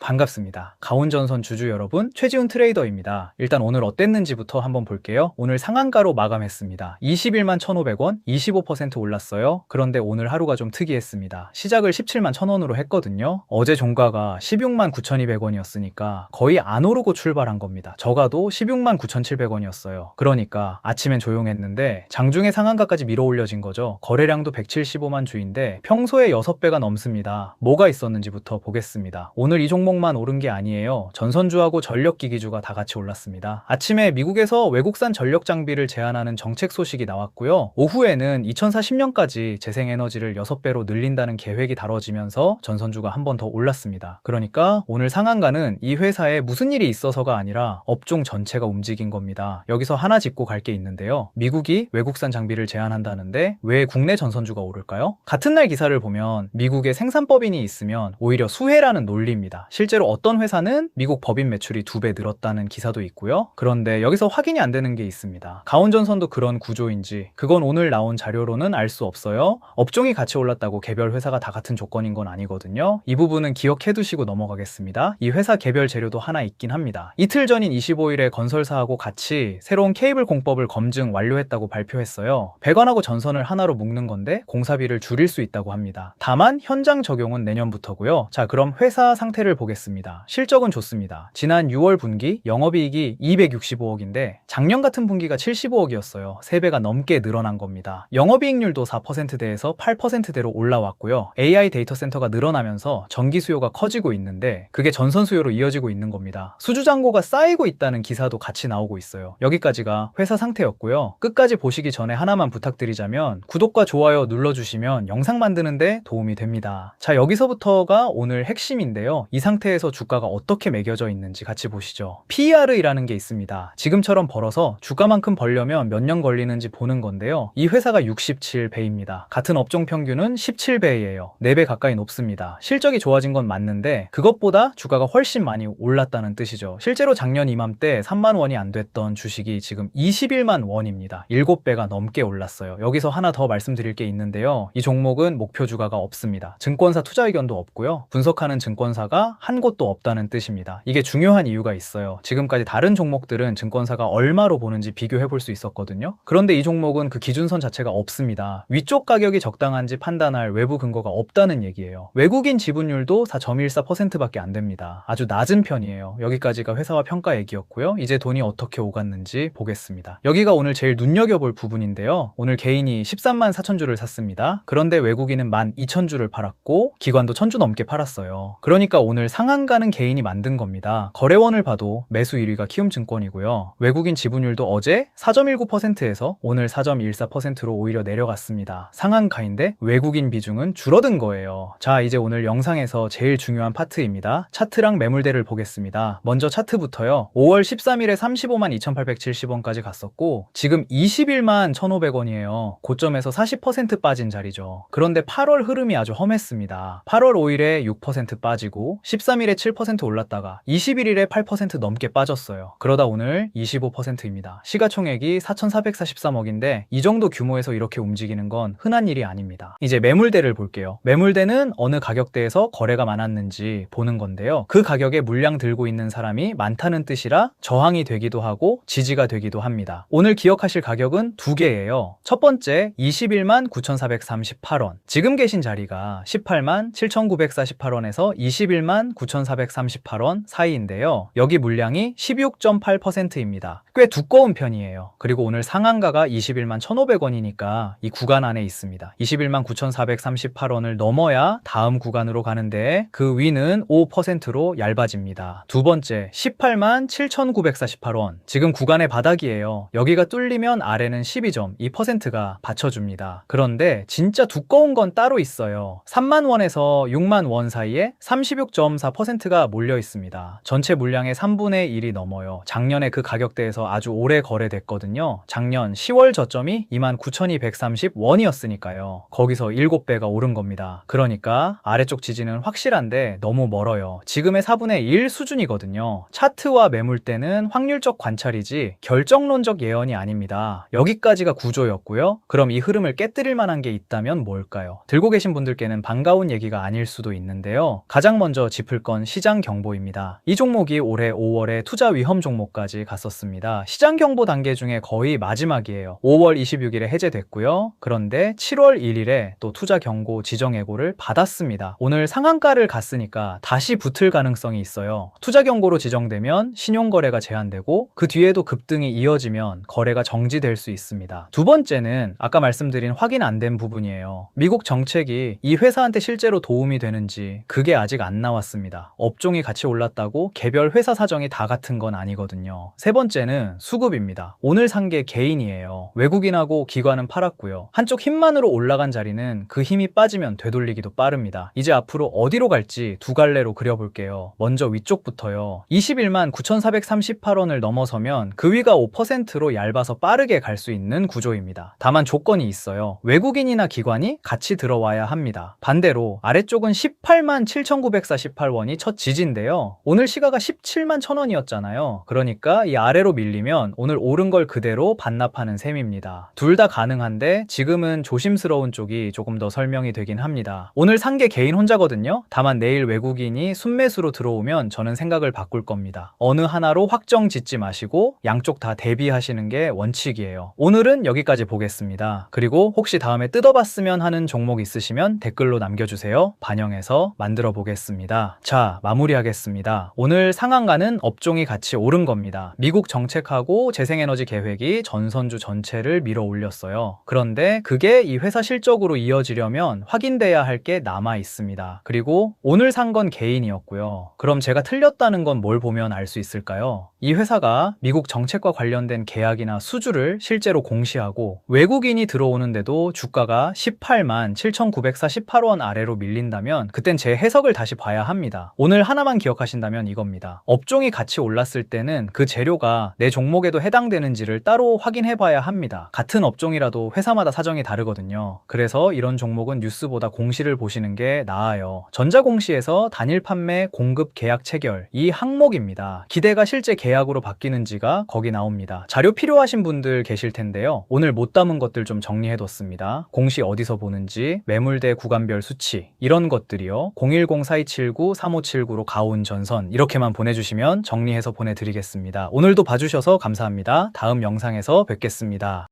반갑습니다. 가온전선 주주 여러분, 최지훈 트레이더입니다. 일단 오늘 어땠는지부터 한번 볼게요. 오늘 상한가로 마감했습니다. 21만 1,500원, 25% 올랐어요. 그런데 오늘 하루가 좀 특이했습니다. 시작을 17만 1,000원으로 했거든요. 어제 종가가 16만 9,200원이었으니까 거의 안 오르고 출발한 겁니다. 저가도 16만 9,700원이었어요. 그러니까 아침엔 조용했는데 장중에 상한가까지 밀어 올려진 거죠. 거래량도 175만 주인데 평소에 6배가 넘습니다. 뭐가 있었는지부터 보겠습니다. 오늘 이 종목만 오른 게 아니에요. 전선주하고 전력기기주가 다 같이 올랐습니다. 아침에 미국에서 외국산 전력 장비를 제한하는 정책 소식이 나왔고요. 오후에는 2040년까지 재생에너지를 6배로 늘린다는 계획이 다뤄지면서 전선주가 한 번 더 올랐습니다. 그러니까 오늘 상한가는 이 회사에 무슨 일이 있어서가 아니라 업종 전체가 움직인 겁니다. 여기서 하나 짚고 갈 게 있는데요. 미국이 외국산 장비를 제한한다는데 왜 국내 전선주가 오를까요? 같은 날 기사를 보면 미국에 생산법인이 있으면 오히려 수혜라는 논리입니다. 실제로 어떤 회사는 미국 법인 매출이 2배 늘었다는 기사도 있고요. 그런데 여기서 확인이 안 되는 게 있습니다. 가온전선도 그런 구조인지 그건 오늘 나온 자료로는 알 수 없어요. 업종이 같이 올랐다고 개별 회사가 다 같은 조건인 건 아니거든요. 이 부분은 기억해 두시고 넘어가겠습니다. 이 회사 개별 재료도 하나 있긴 합니다. 이틀 전인 25일에 건설사하고 같이 새로운 케이블 공법을 검증 완료했다고 발표했어요. 배관하고 전선을 하나로 묶는 건데 공사비를 줄일 수 있다고 합니다. 다만 현장 적용은 내년부터고요. 자, 그럼 회사 상태를 보겠습니다. 실적은 좋습니다. 지난 6월 분기 영업이익이 265억인데 작년 같은 분기가 75억이었어요. 3배가 넘게 늘어난 겁니다. 영업이익률도 4%대에서 8%대로 올라왔고요. AI 데이터 센터가 늘어나면서 전기 수요가 커지고 있는데 그게 전선 수요로 이어지고 있는 겁니다. 수주잔고가 쌓이고 있다는 기사도 같이 나오고 있어요. 여기까지가 회사 상태였고요. 끝까지 보시기 전에 하나만 부탁드리자면 구독과 좋아요 눌러주시면 영상 만드는데 도움이 됩니다. 자, 여기서부터가 오늘 핵심인데요. 이 상태에서 주가가 어떻게 매겨져 있는지 같이 보시죠. PER이라는 게 있습니다. 지금처럼 벌어서 주가만큼 벌려면 몇 년 걸리는지 보는 건데요. 이 회사가 67배입니다. 같은 업종 평균은 17배예요. 4배 가까이 높습니다. 실적이 좋아진 건 맞는데 그것보다 주가가 훨씬 많이 올랐다는 뜻이죠. 실제로 작년 이맘때 3만 원이 안 됐던 주식이 지금 21만 원입니다. 7배가 넘게 올랐어요. 여기서 하나 더 말씀드릴 게 있는데요. 이 종목은 목표 주가가 없습니다. 증권사 투자 의견도 없고요. 분석하는 증권사가 한 곳도 없다는 뜻입니다. 이게 중요한 이유가 있어요. 지금까지 다른 종목들은 증권사가 얼마로 보는지 비교해 볼 수 있었거든요. 그런데 이 종목은 그 기준선 자체가 없습니다. 위쪽 가격이 적당한지 판단할 외부 근거가 없다는 얘기예요. 외국인 지분율도 4.14%밖에 안 됩니다. 아주 낮은 편이에요. 여기까지가 회사와 평가액이었고요. 이제 돈이 어떻게 오갔는지 보겠습니다. 여기가 오늘 제일 눈여겨볼 부분인데요. 오늘 개인이 13만 4천 주를 샀습니다. 그런데 외국인은 12,000주를 팔았고 기관도 1,000주 넘게 팔았어요. 그러니까 오늘 상한가는 개인이 만든 겁니다. 거래원을 봐도 매수 1위가 키움증권이고요. 외국인 지분율도 어제 4.19%에서 오늘 4.14%로 오히려 내려갔습니다. 상한가인데 외국인 비중은 줄어든 거예요. 자, 이제 오늘 영상에서 제일 중요한 파트입니다. 차트랑 매물대를 보겠습니다. 먼저 차트부터요. 5월 13일에 35만 2,870원까지 갔었고 지금 21만 1,500원이에요. 고점에서 40% 빠진 자리죠. 그런데 8월 흐름이 아주 험했습니다. 8월 5일에 6% 빠지고 13일에 7% 올랐다가 21일에 8% 넘게 빠졌어요. 그러다 오늘 25%입니다. 시가총액이 4,443억인데 이 정도 규모에서 이렇게 움직이는 건 흔한 일이 아닙니다. 이제 매물대를 볼게요. 매물대는 어느 가격대에서 거래가 많았는지 보는 건데요. 그 가격에 물량 들고 있는 사람이 많다는 뜻이라 저항이 되기도 하고 지지가 되기도 합니다. 오늘 기억하실 가격은 두 개예요. 첫 번째 21만 9,438원. 지금 계신 자리가 18만 7,948원에서 21만 9,438원 사이인데요. 여기 물량이 16.8%입니다. 꽤 두꺼운 편이에요. 그리고 오늘 상한가가 21만 1,500원이니까 이 구간 안에 있습니다. 21만 9,438원을 넘어야 다음 구간으로 가는데 그 위는 5%로 얇아집니다. 두 번째 18만 7,948원. 지금 구간의 바닥이에요. 여기가 뚫리면 아래는 12.2%가 받쳐줍니다. 그런데 진짜 두꺼운 건 따로 있어요. 3만 원에서 6만 원 사이에 36.4%가 몰려 있습니다. 전체 물량의 3분의 1이 넘어요. 작년에 그 가격대에서 시장에서 아주 오래 거래됐거든요. 작년 10월 저점이 29,230원이었으니까요. 거기서 7배가 오른 겁니다. 그러니까 아래쪽 지지는 확실한데 너무 멀어요. 지금의 4분의 1 수준이거든요. 차트와 매물대는 확률적 관찰이지 결정론적 예언이 아닙니다. 여기까지가 구조였고요. 그럼 이 흐름을 깨뜨릴 만한 게 있다면 뭘까요? 들고 계신 분들께는 반가운 얘기가 아닐 수도 있는데요. 가장 먼저 짚을 건 시장 경보입니다. 이 종목이 올해 5월에 투자 위험 종목까지 갔었습니다. 시장 경보 단계 중에 거의 마지막이에요. 5월 26일에 해제됐고요. 그런데 7월 1일에 또 투자 경고 지정 예고를 받았습니다. 오늘 상한가를 갔으니까 다시 붙을 가능성이 있어요. 투자 경고로 지정되면 신용거래가 제한되고 그 뒤에도 급등이 이어지면 거래가 정지될 수 있습니다. 두 번째는 아까 말씀드린 확인 안 된 부분이에요. 미국 정책이 이 회사한테 실제로 도움이 되는지 그게 아직 안 나왔습니다. 업종이 같이 올랐다고 개별 회사 사정이 다 같은 건 아니거든요. 세 번째는 수급입니다. 오늘 산 게 개인이에요. 외국인하고 기관은 팔았고요. 한쪽 힘만으로 올라간 자리는 그 힘이 빠지면 되돌리기도 빠릅니다. 이제 앞으로 어디로 갈지 두 갈래로 그려볼게요. 먼저 위쪽부터요. 21만 9,438원을 넘어서면 그 위가 5%로 얇아서 빠르게 갈 수 있는 구조입니다. 다만 조건이 있어요. 외국인이나 기관이 같이 들어와야 합니다. 반대로 아래쪽은 18만 7,948원이 첫 지지인데요. 오늘 시가가 17만 1,000원이었잖아요. 그러니까 이 아래로 밀리면 오늘 오른 걸 그대로 반납하는 셈입니다. 둘 다 가능한데 지금은 조심스러운 쪽이 조금 더 설명이 되긴 합니다. 오늘 산 게 개인 혼자거든요. 다만 내일 외국인이 순매수로 들어오면 저는 생각을 바꿀 겁니다. 어느 하나로 확정 짓지 마시고 양쪽 다 대비하시는 게 원칙이에요. 오늘은 여기까지 보겠습니다. 그리고 혹시 다음에 뜯어봤으면 하는 종목 있으시면 댓글로 남겨주세요. 반영해서 만들어 보겠습니다. 자, 마무리하겠습니다. 오늘 상한가는 업종이 같이 오른 겁니다. 미국 정책하고 재생에너지 계획이 전선주 전체를 밀어 올렸어요. 그런데 그게 이 회사 실적으로 이어지려면 확인돼야 할 게 남아 있습니다. 그리고 오늘 산 건 개인이었고요. 그럼 제가 틀렸다는 건 뭘 보면 알 수 있을까요? 이 회사가 미국 정책과 관련된 계약이나 수주를 실제로 공시하고 외국인이 들어오는데도 주가가 18만 7,948원 아래로 밀린다면 그땐 제 해석을 다시 봐야 합니다. 오늘 하나만 기억하신다면 이겁니다. 업종이 같이 올랐을 때는 그 재료가 내 종목에도 해당되는지를 따로 확인해 봐야 합니다. 같은 업종이라도 회사마다 사정이 다르거든요. 그래서 이런 종목은 뉴스보다 공시를 보시는 게 나아요. 전자공시에서 단일 판매, 공급, 계약 체결 이 항목입니다. 기대가 실제 계약으로 바뀌는지가 거기 나옵니다. 자료 필요하신 분들 계실 텐데요. 오늘 못 담은 것들 좀 정리해뒀습니다. 공시 어디서 보는지, 매물대 구간별 수치 이런 것들이요. 010-4279-3579로 가온 전선 이렇게만 보내주시면 정리해서 보내드리겠습니다. 오늘도 봐주셔서 감사합니다. 다음 영상에서 뵙겠습니다.